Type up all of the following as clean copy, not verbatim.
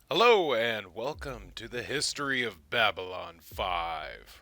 Hello and welcome to the History of Babylon 5.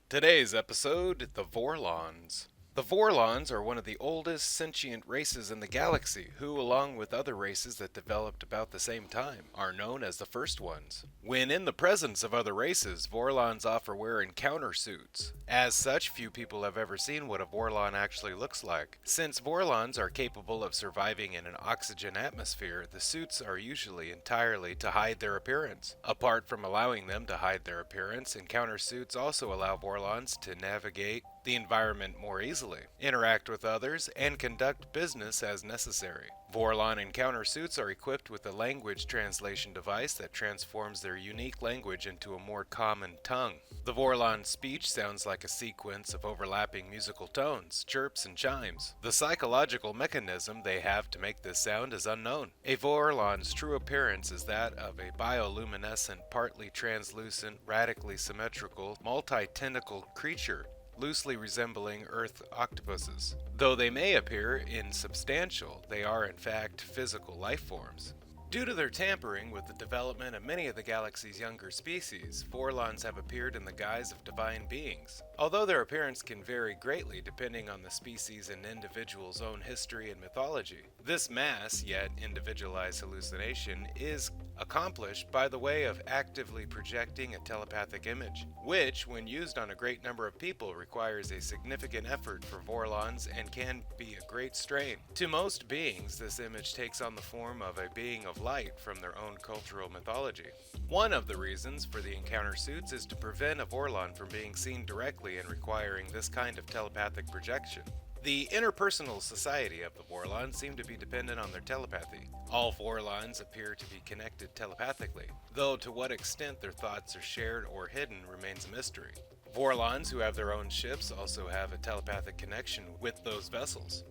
Today's episode, the Vorlons. The Vorlons are one of the oldest sentient races in the galaxy, who, along with other races that developed about the same time, are known as the First Ones. When in the presence of other races, Vorlons often wear encounter suits. As such, few people have ever seen what a Vorlon actually looks like. Since Vorlons are capable of surviving in an oxygen atmosphere, the suits are usually entirely to hide their appearance. Apart from allowing them to hide their appearance, encounter suits also allow Vorlons to navigate the environment more easily, interact with others, and conduct business as necessary. Vorlon encounter suits are equipped with a language translation device that transforms their unique language into a more common tongue. The Vorlon speech sounds like a sequence of overlapping musical tones, chirps, and chimes. The psychological mechanism they have to make this sound is unknown. A Vorlon's true appearance is that of a bioluminescent, partly translucent, radically symmetrical, multi-tentacled creature loosely resembling Earth octopuses. Though they may appear insubstantial, they are in fact physical life forms. Due to their tampering with the development of many of the galaxy's younger species, Vorlons have appeared in the guise of divine beings. Although their appearance can vary greatly depending on the species and individual's own history and mythology, this mass, yet individualized hallucination is accomplished by the way of actively projecting a telepathic image, which, when used on a great number of people, requires a significant effort for Vorlons and can be a great strain. To most beings, this image takes on the form of a being of light from their own cultural mythology. One of the reasons for the encounter suits is to prevent a Vorlon from being seen directly and requiring this kind of telepathic projection. The interpersonal society of the Vorlons seem to be dependent on their telepathy. All Vorlons appear to be connected telepathically, though to what extent their thoughts are shared or hidden remains a mystery. Vorlons who have their own ships also have a telepathic connection with those vessels.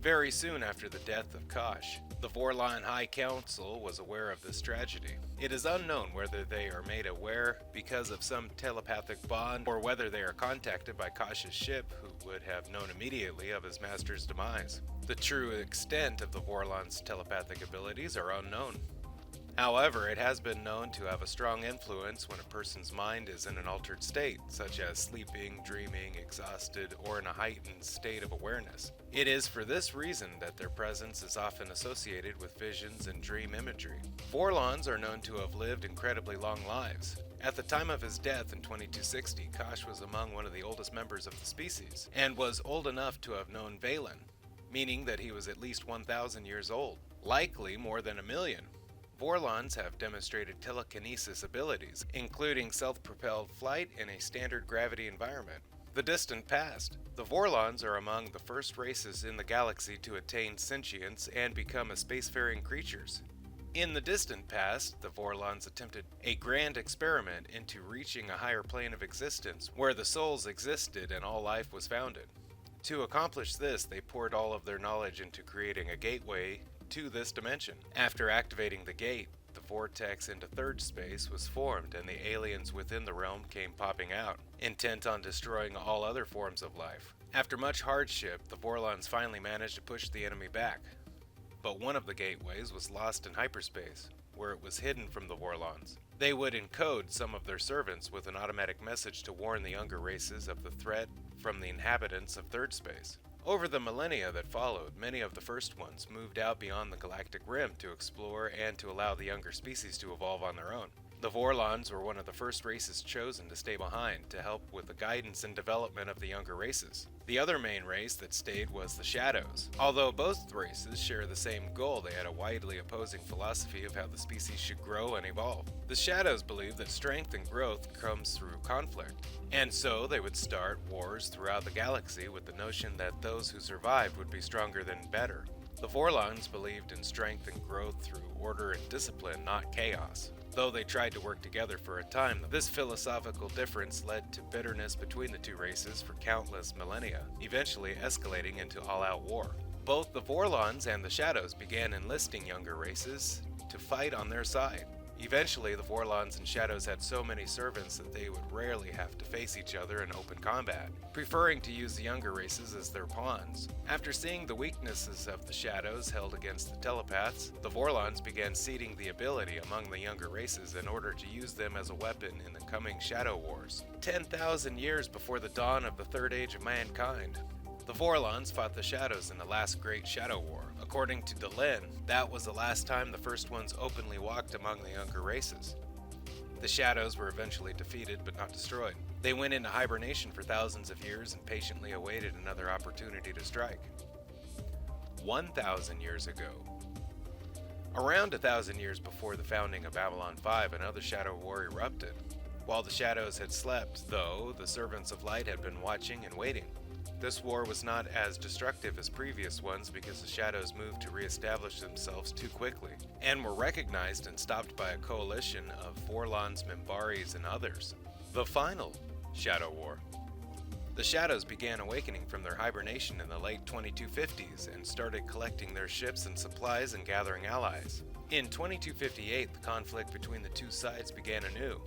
Very soon after the death of Kosh, the Vorlon High Council was aware of this tragedy. It is unknown whether they are made aware because of some telepathic bond or whether they are contacted by Kosh's ship, who would have known immediately of his master's demise. The true extent of the Vorlon's telepathic abilities are unknown. However, it has been known to have a strong influence when a person's mind is in an altered state, such as sleeping, dreaming, exhausted, or in a heightened state of awareness. It is for this reason that their presence is often associated with visions and dream imagery. Vorlons are known to have lived incredibly long lives. At the time of his death in 2260, Kosh was among one of the oldest members of the species, and was old enough to have known Valen, meaning that he was at least 1,000 years old, likely more than a million. Vorlons have demonstrated telekinesis abilities, including self-propelled flight in a standard gravity environment. The distant past. The Vorlons are among the first races in the galaxy to attain sentience and become spacefaring creatures. In the distant past, the Vorlons attempted a grand experiment into reaching a higher plane of existence, where the souls existed and all life was founded. To accomplish this, they poured all of their knowledge into creating a gateway to this dimension. After activating the gate, the vortex into third space was formed and the aliens within the realm came popping out, intent on destroying all other forms of life. After much hardship, the Vorlons finally managed to push the enemy back. But one of the gateways was lost in hyperspace, where it was hidden from the Vorlons. They would encode some of their servants with an automatic message to warn the younger races of the threat from the inhabitants of third space. Over the millennia that followed, many of the first ones moved out beyond the galactic rim to explore and to allow the younger species to evolve on their own. The Vorlons were one of the first races chosen to stay behind to help with the guidance and development of the younger races. The other main race that stayed was the Shadows. Although both races share the same goal, they had a widely opposing philosophy of how the species should grow and evolve. The Shadows believed that strength and growth comes through conflict, and so they would start wars throughout the galaxy with the notion that those who survived would be stronger than better. The Vorlons believed in strength and growth through order and discipline, not chaos. Though they tried to work together for a time, this philosophical difference led to bitterness between the two races for countless millennia, eventually escalating into all-out war. Both the Vorlons and the Shadows began enlisting younger races to fight on their side. Eventually, the Vorlons and Shadows had so many servants that they would rarely have to face each other in open combat, preferring to use the younger races as their pawns. After seeing the weaknesses of the Shadows held against the telepaths, the Vorlons began seeding the ability among the younger races in order to use them as a weapon in the coming Shadow Wars. 10,000 years before the dawn of the Third Age of Mankind, the Vorlons fought the Shadows in the last Great Shadow War. According to Delenn, that was the last time the first ones openly walked among the younger races. The Shadows were eventually defeated but not destroyed. They went into hibernation for thousands of years and patiently awaited another opportunity to strike. 1,000 years ago. Around 1,000 years before the founding of Babylon 5, another Shadow War erupted. While the Shadows had slept, though, the Servants of Light had been watching and waiting. This war was not as destructive as previous ones because the Shadows moved to re-establish themselves too quickly, and were recognized and stopped by a coalition of Vorlons, Minbaris, and others. The final Shadow War. The Shadows began awakening from their hibernation in the late 2250s and started collecting their ships and supplies and gathering allies. In 2258, the conflict between the two sides began anew,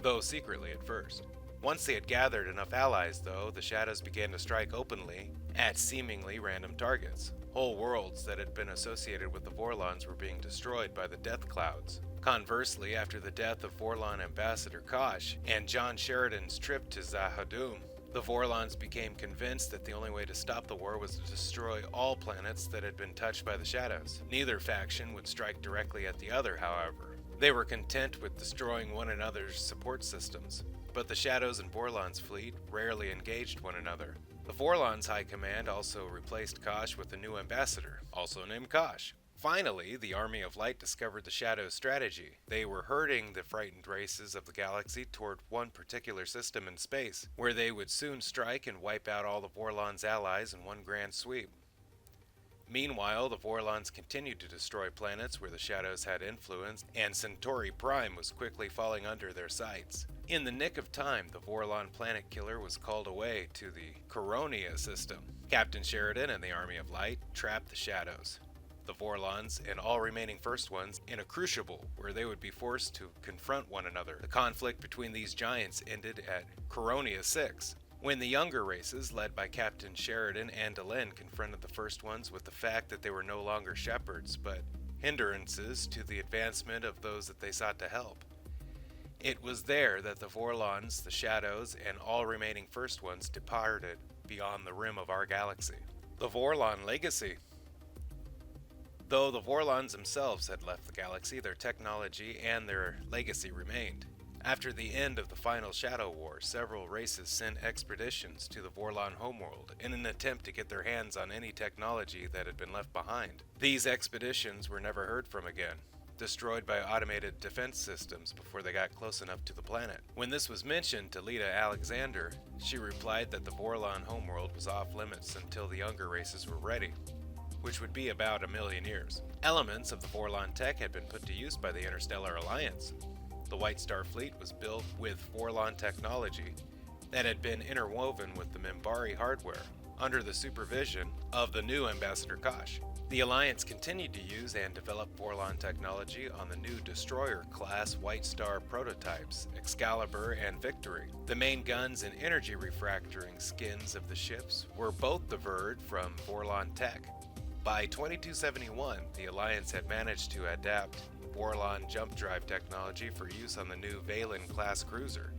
though secretly at first. Once they had gathered enough allies, though, the Shadows began to strike openly at seemingly random targets. Whole worlds that had been associated with the Vorlons were being destroyed by the death clouds. Conversely, after the death of Vorlon Ambassador Kosh and John Sheridan's trip to Zahadum, the Vorlons became convinced that the only way to stop the war was to destroy all planets that had been touched by the Shadows. Neither faction would strike directly at the other, however. They were content with destroying one another's support systems. But the Shadows and Vorlons fleet rarely engaged one another. The Vorlons High Command also replaced Kosh with a new ambassador, also named Kosh. Finally, the Army of Light discovered the Shadows' strategy. They were herding the frightened races of the galaxy toward one particular system in space, where they would soon strike and wipe out all the Vorlons' allies in one grand sweep. Meanwhile, the Vorlons continued to destroy planets where the Shadows had influence, and Centauri Prime was quickly falling under their sights. In the nick of time, the Vorlon planet killer was called away to the Coronia system. Captain Sheridan and the Army of Light trapped the Shadows, the Vorlons, and all remaining First Ones in a crucible where they would be forced to confront one another. The conflict between these giants ended at Coronia 6. When the younger races, led by Captain Sheridan and Delenn, confronted the First Ones with the fact that they were no longer shepherds, but hindrances to the advancement of those that they sought to help. It was there that the Vorlons, the Shadows, and all remaining First Ones departed beyond the rim of our galaxy. The Vorlon Legacy. Though the Vorlons themselves had left the galaxy, their technology and their legacy remained. After the end of the final Shadow War, several races sent expeditions to the Vorlon homeworld in an attempt to get their hands on any technology that had been left behind. These expeditions were never heard from again, destroyed by automated defense systems before they got close enough to the planet. When this was mentioned to Lita Alexander, she replied that the Vorlon homeworld was off limits until the younger races were ready, which would be about 1,000,000 years. Elements of the Vorlon tech had been put to use by the Interstellar Alliance. The White Star Fleet was built with Vorlon technology that had been interwoven with the Minbari hardware under the supervision of the new Ambassador Kosh. The Alliance continued to use and develop Vorlon technology on the new destroyer-class White Star prototypes, Excalibur and Victory. The main guns and energy refractoring skins of the ships were both diverted from Vorlon tech. By 2271, the Alliance had managed to adapt Vorlon jump drive technology for use on the new Valen-class cruiser,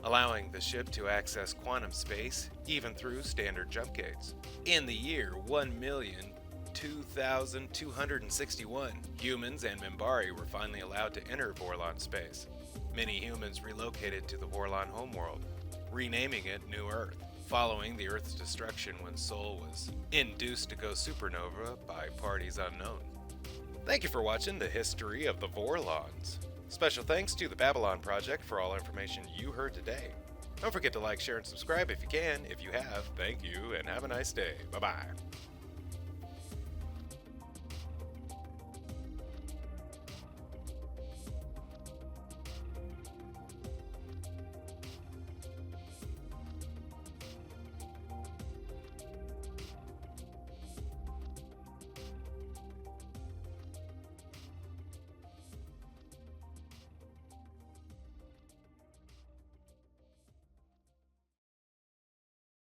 allowing the ship to access quantum space even through standard jump gates. In the year 1,002,261, humans and Minbari were finally allowed to enter Vorlon space. Many humans relocated to the Vorlon homeworld, renaming it New Earth, following the Earth's destruction when Sol was induced to go supernova by parties unknown. Thank you for watching the history of the Vorlons. Special thanks to the Babylon Project for all information you heard today. Don't forget to like, share, and subscribe if you can. If you have, thank you, and have a nice day. Bye-bye.